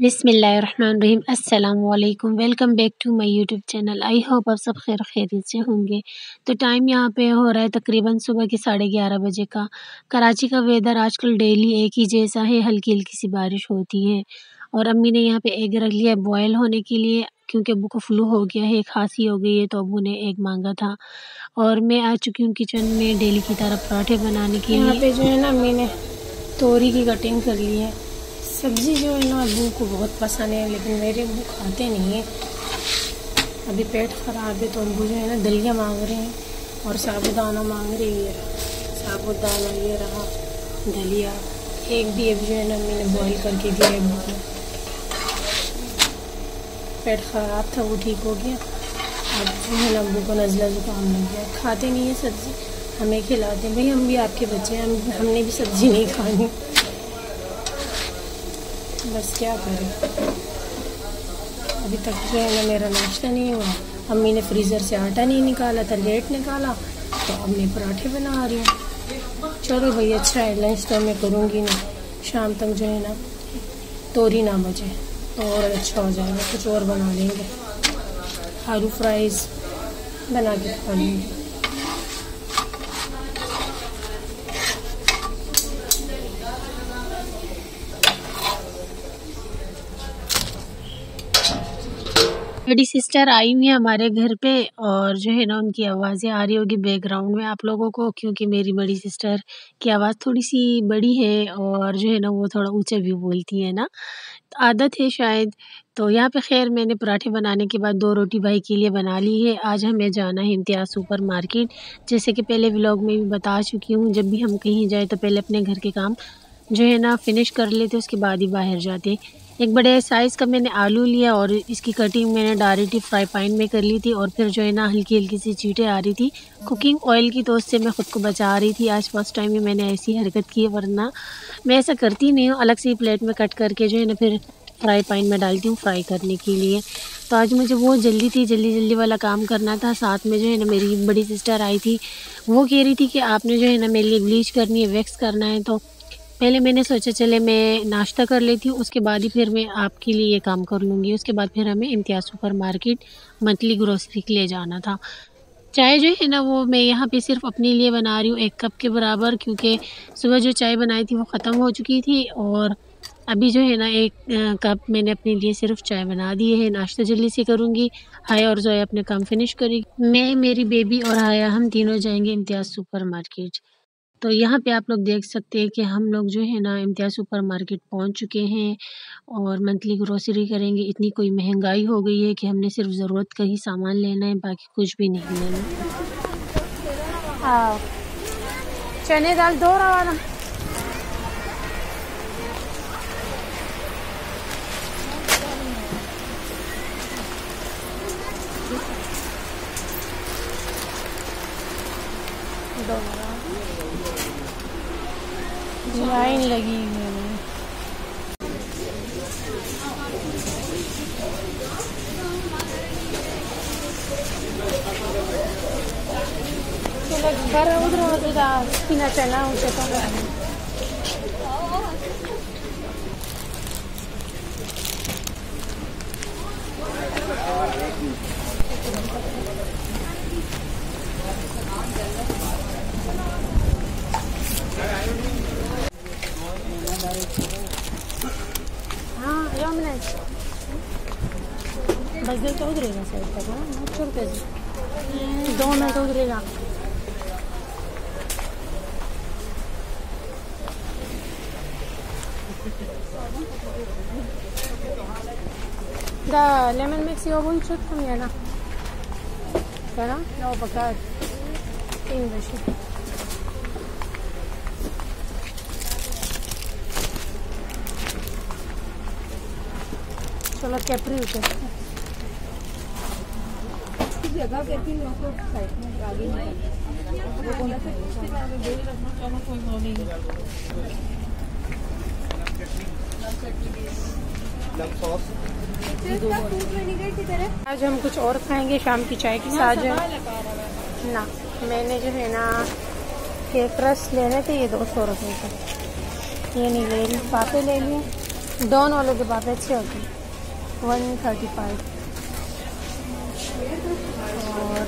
बिस्मिल्लाहिर्रहमानिर्रहीम। अस्सलाम वालेकुम। Welcome back to my YouTube channel. I hope आप सब खैर खैरियत से होंगे। तो टाइम यहाँ पे हो रहा है तकरीबन सुबह के 11:30 बजे का। कराची का वेदर आजकल डेली एक ही जैसा है, हल्की हल्की सी बारिश होती है। और अम्मी ने यहाँ पे एग रख लिया है बॉयल होने के लिए, क्योंकि अब्बू को फ्लू हो गया है, खांसी हो गई है, तो अब्बू ने एग मांगा था। और मैं आ चुकी हूँ किचन में डेली की तरह पराठे बनाने के लिए। यहाँ पे जो है ना अम्मी ने तोरी की कटिंग कर ली है। सब्ज़ी जो है ना अब्बू को बहुत पसंद है, लेकिन मेरे अब्बू खाते नहीं है। अभी पेट ख़राब है तो अब्बू जो है ना दलिया मांग रहे हैं और साबुदाना मांग रही है। साबुदाना ये रहा, दलिया एक भी अब जो है ना मैंने बॉईल करके दिया है अब्बू को। पेट ख़राब था वो ठीक हो गया। अब जो है ना अब्बू को नज़ला ज़ुकाम लग गया, खाते नहीं है सब्ज़ी, हमें खिलाते हैं। भाई हम भी आपके बच्चे हैं, हमने भी सब्ज़ी नहीं खानी, बस क्या करें। अभी तक जो है ना मेरा नाश्ता नहीं हुआ। अम्मी ने फ्रीज़र से आटा नहीं निकाला था, लेट निकाला, तो अब मैं पराठे बना रही हूँ। चलो भाई अच्छा है, लंच तो मैं करूँगी ना, शाम तक जो है ना तोरी ना बचे तो और अच्छा हो जाएगा, कुछ और बना लेंगे। आलू फ्राइज़ बना के खा लेंगे। बड़ी सिस्टर आई हुई है हमारे घर पे, और जो है ना उनकी आवाज़ें आ रही होगी बैकग्राउंड में आप लोगों को, क्योंकि मेरी बड़ी सिस्टर की आवाज़ थोड़ी सी बड़ी है और जो है ना वो थोड़ा ऊंचा भी बोलती है ना, तो आदत है शायद। तो यहाँ पे खैर मैंने पराठे बनाने के बाद 2 रोटी भाई के लिए बना ली है। आज हमें जाना है इम्तियाज़ सुपर मार्केट। जैसे कि पहले व्लॉग में भी बता चुकी हूँ, जब भी हम कहीं जाए तो पहले अपने घर के काम जो है ना फिनिश कर लेते, उसके बाद ही बाहर जाते। एक बड़े साइज़ का मैंने आलू लिया और इसकी कटिंग मैंने डायरेक्ट ही फ्राई पैन में कर ली थी। और फिर जो है ना हल्की हल्की सी चीटें आ रही थी कुकिंग ऑयल की, तो उससे मैं ख़ुद को बचा रही थी। आज फर्स्ट टाइम ही मैंने ऐसी हरकत की है, वरना मैं ऐसा करती नहीं हूँ। अलग से प्लेट में कट करके जो है ना फिर फ्राई पैन में डालती हूँ फ्राई करने के लिए। तो आज मुझे बहुत जल्दी थी, जल्दी जल्दी वाला काम करना था। साथ में जो है ना मेरी बड़ी सिस्टर आई थी, वो कह रही थी कि आपने जो है ना मेरे लिए ब्लीच करनी है, वैक्स करना है। तो पहले मैंने सोचा चले मैं नाश्ता कर लेती हूँ, उसके बाद ही फिर मैं आपके लिए ये काम कर लूँगी। उसके बाद फिर हमें इम्तियाज़ सुपर मार्केट मंथली ग्रोसरी के लिए जाना था। चाय जो है ना वो मैं यहाँ पे सिर्फ अपने लिए बना रही हूँ 1 कप के बराबर, क्योंकि सुबह जो चाय बनाई थी वो ख़त्म हो चुकी थी। और अभी जो है ना 1 कप मैंने अपने लिए सिर्फ चाय बना दी है। नाश्ता जल्दी से करूँगी, हाया और जोया अपने काम फिनिश करेगी। मैं, मेरी बेबी और हाया हम तीनों जाएंगे इम्तियाज़ सुपर मार्केट। तो यहाँ पे आप लोग देख सकते हैं कि हम लोग जो है ना इम्तियाज़ सुपर मार्केट पहुँच चुके हैं और मंथली ग्रोसरी करेंगे। इतनी कोई महंगाई हो गई है कि हमने सिर्फ ज़रूरत का ही सामान लेना है, बाकी कुछ भी नहीं लेना। हाँ, चने दाल 2 रवाना। लाइन लगी हुई है। चलो उधर पीना चला ऊँचे तो बस देर तो उधरेगा साइड तक ना, छोड़ते 2 मिनट उधरेगा। दा लेमन मिक्स यो बun çok mu yana? Kana? No bakar. English. चलो कैप्री उठे जगह कैप्री आपको साइड में आगे वो कौन सा चलो कोई नहीं। आज हम कुछ और खाएंगे शाम की चाय के साथ ना। मैंने जो है ना केक रस लेने थे, ये 200 रुपये का, ये नहीं ले ली, पापे ले लिए डॉन वालों के पास अच्छे होते हैं 135। और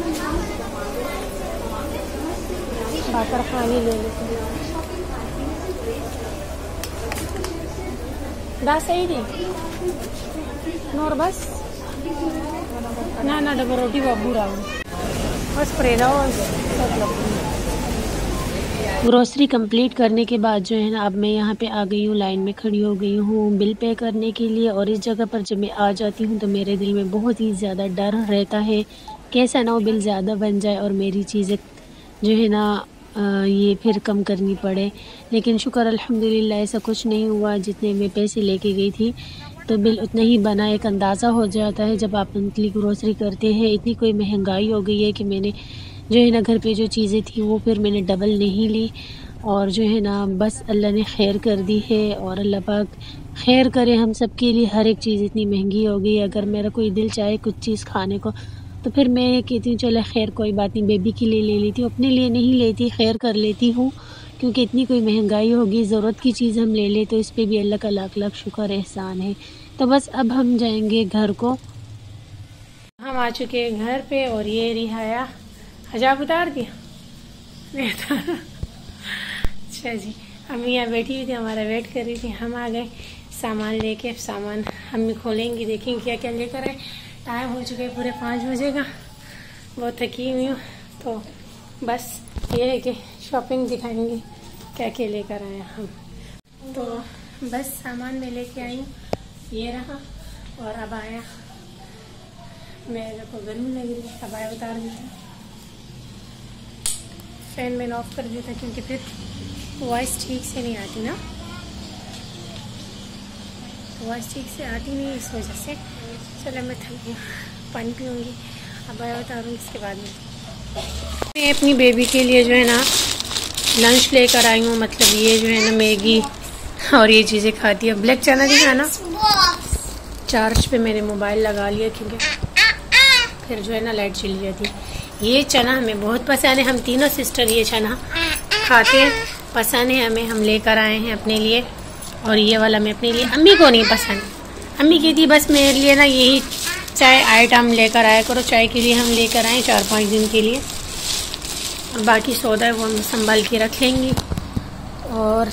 बाकर खानी ले लेते हैं। दा सही थी नोर बस ना डबल रोटी बाबू राव बस प्रेरा ग्रोसरी कंप्लीट करने के बाद जो है ना, अब मैं यहाँ पे आ गई हूँ, लाइन में खड़ी हो गई हूँ बिल पे करने के लिए। और इस जगह पर जब मैं आ जाती हूँ तो मेरे दिल में बहुत ही ज़्यादा डर रहता है, कैसा ना वो बिल ज़्यादा बन जाए और मेरी चीज़ें जो है ना ये फिर कम करनी पड़े। लेकिन शुक्र अल्हम्दुलिल्लाह ऐसा कुछ नहीं हुआ। जितने मैं पैसे लेके गई थी तो बिल उतना ही बना। एक अंदाज़ा हो जाता है जब आप मंथली ग्रोसरी करते हैं। इतनी कोई महंगाई हो गई है कि मैंने जो है ना घर पे जो चीज़ें थी वो फिर मैंने डबल नहीं ली। और जो है ना बस अल्लाह ने खैर कर दी है और अल्लाह पाक खैर करे हम सब के लिए। हर एक चीज़ इतनी महंगी हो गई। अगर मेरा कोई दिल चाहे कुछ चीज़ खाने को तो फिर मैं कहती हूँ चलो खैर कोई बात नहीं, बेबी के लिए ले लेती हूँ, अपने लिए नहीं लेती, खैर कर लेती हूँ। क्योंकि इतनी कोई महंगाई होगी, ज़रूरत की चीज़ हम ले लें तो इस पर भी अल्लाह का लाख लाख शुक्र एहसान है। तो बस अब हम जाएंगे घर को। हम आ चुके हैं घर पे और ये रिहाया हजाब उतार दिया। अच्छा जी, अम्मी यहाँ बैठी हुई थी, हमारा वेट कर रही थी। हम आ गए सामान लेके। सामान अम्मी खोलेंगी, देखेंगे क्या क्या लेकर आए। टाइम हो चुका है पूरे 5 बजे का। बहुत थकी हुई हूँ तो बस ये है कि शॉपिंग दिखाएंगे क्या क्या लेकर आए हम। तो बस सामान मैं लेके आई हूँ, ये रहा। और अब आया मेरे को गर्मी लग रही है, अब आया उतार देती। फैन मैंने ऑफ कर दिया था क्योंकि फिर वॉइस ठीक से नहीं आती ना, वॉइस ठीक से आती नहीं इस वजह से। चलो मैं थक गई, पानी पीऊँगी, अब आया उतारूँगी इसके बाद में। मैं अपनी बेबी के लिए जो है ना लंच लेकर आई हूँ। मतलब ये जो है ना मैगी और ये चीज़ें खाती है। ब्लैक चना दिखा ना, चार्ज पे मैंने मोबाइल लगा लिया क्योंकि फिर जो है ना लाइट चली जाती है। ये चना हमें बहुत पसंद है, हम तीनों सिस्टर ये चना खाते हैं, पसंद है हमें, हम लेकर आए हैं अपने लिए। और ये वाला मैं अपने लिए, अम्मी को नहीं पसंद। अम्मी कहती बस मेरे लिए ना यही चाय आइटम लेकर आया करो, चाय के लिए हम लेकर आए 4-5 दिन के लिए। और बाकी सौदा है वो हम संभाल के रख लेंगे। और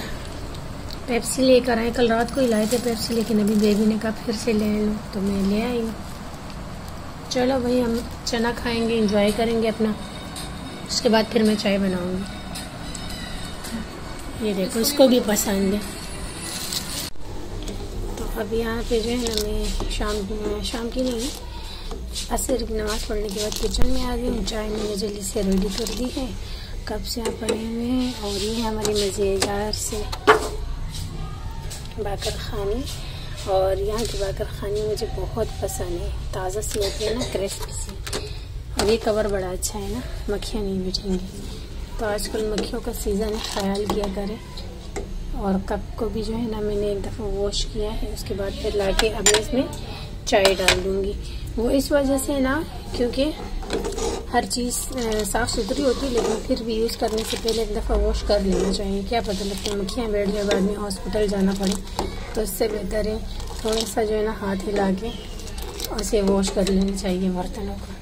पेप्सी लेकर आए, कल रात को ही लाए थे पेप्सी, लेकिन अभी बेबी ने कहा फिर से ले लो तो मैं ले आई हूँ। चलो भाई हम चना खाएंगे, एंजॉय करेंगे अपना, उसके बाद फिर मैं चाय बनाऊंगी। ये देखो इसको भी पसंद है। तो अब यहाँ पे जो है ना मैं शाम की नहीं, असर की नमाज़ पढ़ने के बाद किचन में आ गई हूँ। चाय मैंने जल्दी से रेडी कर दी है, कब से आप पड़े हुए हैं। और ये है हमारी मज़ेदार से बाकर खानी। और यहाँ की बाकर खानी मुझे बहुत पसंद है, ताज़ा सी होती है ना, क्रिस्पी सी। और ये कवर बड़ा अच्छा है ना, मक्खियाँ नहीं बैठेंगी। तो आजकल मक्खियों का सीज़न है, ख्याल किया करें। और कप को भी जो है ना मैंने एक दफ़ा वॉश किया है, उसके बाद फिर लाके अब मैं इसमें चाय डाल दूँगी। वो इस वजह से ना क्योंकि हर चीज़ साफ़ सुथरी होती है, लेकिन फिर भी यूज़ करने से पहले एक दफ़ा वॉश कर लेना चाहिए। क्या पता लगता है मक्खियाँ बैठ जाए, बाद में हॉस्पिटल जाना पड़े, तो इससे बेहतर है थोड़ा सा जो है ना हाथ हिला के उसे वॉश कर लेनी चाहिए बर्तनों को।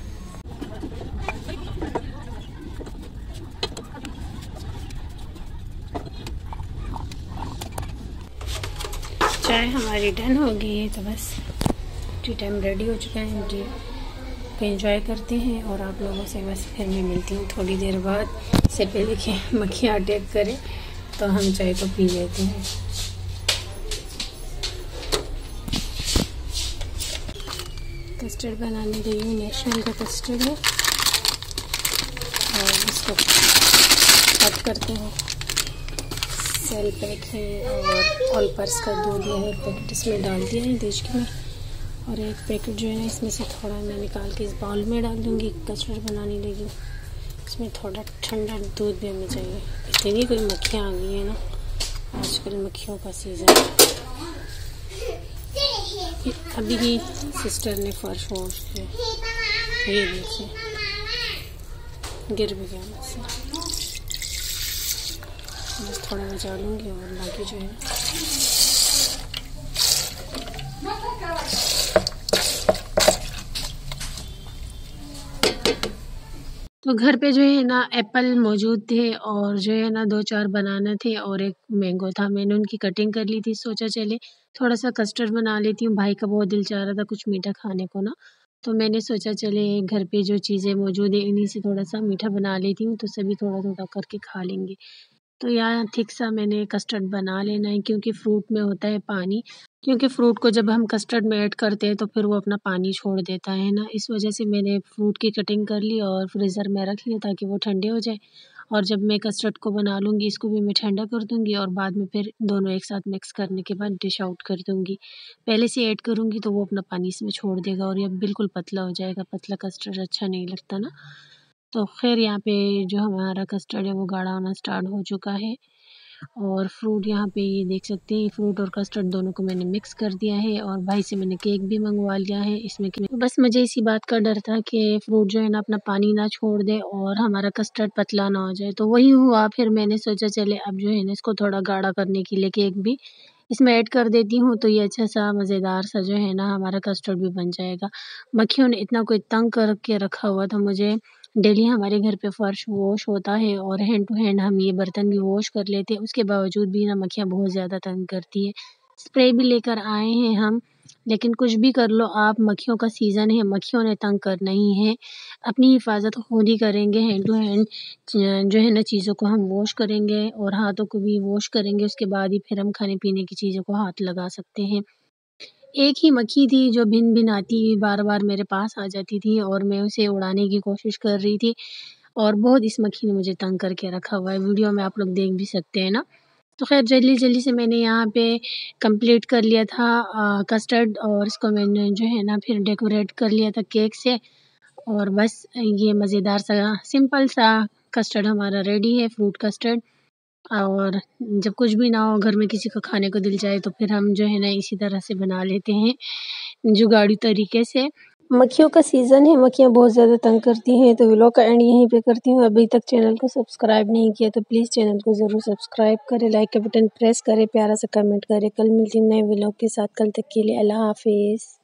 चाय हमारी डन हो गई है, तो बस टी टाइम रेडी हो चुका है। टी पे एंजॉय करते हैं और आप लोगों से बस फिर मैं मिलती हूँ थोड़ी देर बाद। इससे पहले कि मक्खियाँ अटैक करें तो हम चाय को पी लेते हैं। कस्टर्ड बनाने गई हूँ, नेशनल का कस्टर्ड है। और इसको कट करते हैं, सेल पैक है और ऑल पर्स का दूध है, एक पैकेट इसमें डाल दिया है देशकी में। और एक पैकेट जो है ना इसमें से थोड़ा मैं निकाल के इस बाउल में डाल दूँगी, कस्टर्ड बनाने लगी। इसमें थोड़ा ठंडा दूध भी हमें चाहिए। इतनी कोई मक्खियाँ आ गई है ना, आजकल मक्खियों का सीज़न है। अभी ही सिस्टर ने फर्श वॉश किया, ये देखिए गिर भी गया मुझसे। बस थोड़ा बचा लूँगी और बाकी जो है तो घर पे जो है ना एप्पल मौजूद थे और जो है ना 2-4 बनाना थे और एक मैंगो था। मैंने उनकी कटिंग कर ली थी, सोचा चले थोड़ा-सा कस्टर्ड बना लेती हूँ, भाई का बहुत दिल चाह रहा था कुछ मीठा खाने को ना। तो मैंने सोचा चले घर पे जो चीज़ें मौजूद हैं इन्हीं से थोड़ा-सा मीठा बना लेती हूँ, तो सभी थोड़ा-थोड़ा करके खा लेंगे। तो यहाँ थिक सा मैंने कस्टर्ड बना लेना है क्योंकि फ्रूट में होता है पानी, क्योंकि फ्रूट को जब हम कस्टर्ड में ऐड करते हैं तो फिर वो अपना पानी छोड़ देता है ना, इस वजह से मैंने फ्रूट की कटिंग कर ली और फ्रीज़र में रख लिया ताकि वो ठंडे हो जाए। और जब मैं कस्टर्ड को बना लूँगी इसको भी मैं ठंडा कर दूँगी और बाद में फिर दोनों एक साथ मिक्स करने के बाद डिश आउट कर दूँगी। पहले से ऐड करूँगी तो वो अपना पानी इसमें छोड़ देगा और ये बिल्कुल पतला हो जाएगा, पतला कस्टर्ड अच्छा नहीं लगता ना। तो ख़ैर यहाँ पे जो हमारा कस्टर्ड है वो गाढ़ा होना स्टार्ट हो चुका है और फ्रूट यहाँ पे ये देख सकते हैं, फ्रूट और कस्टर्ड दोनों को मैंने मिक्स कर दिया है और भाई से मैंने केक भी मंगवा लिया है इसमें कि बस मुझे इसी बात का डर था कि फ्रूट जो है ना अपना पानी ना छोड़ दे और हमारा कस्टर्ड पतला ना हो जाए, तो वही हुआ। फिर मैंने सोचा चले अब जो है ना इसको थोड़ा गाढ़ा करने के लिए केक भी इसमें ऐड कर देती हूँ, तो ये अच्छा सा मज़ेदार सा जो है ना हमारा कस्टर्ड भी बन जाएगा। मक्खियों ने इतना कोई तंग करके रखा हुआ था मुझे, डेली हमारे घर पे फ़र्श वॉश होता है और हैंड टू हैंड हम ये बर्तन भी वॉश कर लेते हैं, उसके बावजूद भी ना मक्खियाँ बहुत ज़्यादा तंग करती है। स्प्रे भी लेकर आए हैं हम, लेकिन कुछ भी कर लो आप, मक्खियों का सीज़न है, मक्खियों ने तंग करना ही है। अपनी हिफाज़त खुद ही करेंगे, हैंड टू हैंड जो है ना चीज़ों को हम वॉश करेंगे और हाथों को भी वॉश करेंगे, उसके बाद ही फिर हम खाने-पीने की चीज़ों को हाथ लगा सकते हैं। एक ही मक्खी थी जो भिन-भिन आती बार-बार मेरे पास आ जाती थी और मैं उसे उड़ाने की कोशिश कर रही थी और बहुत इस मक्खी ने मुझे तंग करके रखा हुआ है। वीडियो में आप लोग देख भी सकते हैं ना। तो ख़ैर जल्दी-जल्दी से मैंने यहाँ पे कंप्लीट कर लिया था कस्टर्ड और इसको मैंने जो है ना फिर डेकोरेट कर लिया था केक से और बस ये मज़ेदार सा सिंपल सा कस्टर्ड हमारा रेडी है, फ्रूट कस्टर्ड। और जब कुछ भी ना हो घर में किसी को खाने को दिल जाए तो फिर हम जो है ना इसी तरह से बना लेते हैं जुगाड़ू तरीके से। मक्खियों का सीज़न है, मक्खियाँ बहुत ज़्यादा तंग करती हैं, तो व्लॉग का एंड यहीं पे करती हूँ। अभी तक चैनल को सब्सक्राइब नहीं किया तो प्लीज़ चैनल को ज़रूर सब्सक्राइब करें, लाइक का बटन प्रेस करें, प्यारा सा कमेंट करें। कल मिलती हूँ नए व्लॉग के साथ, कल तक के लिए अल्लाह हाफ़िज़।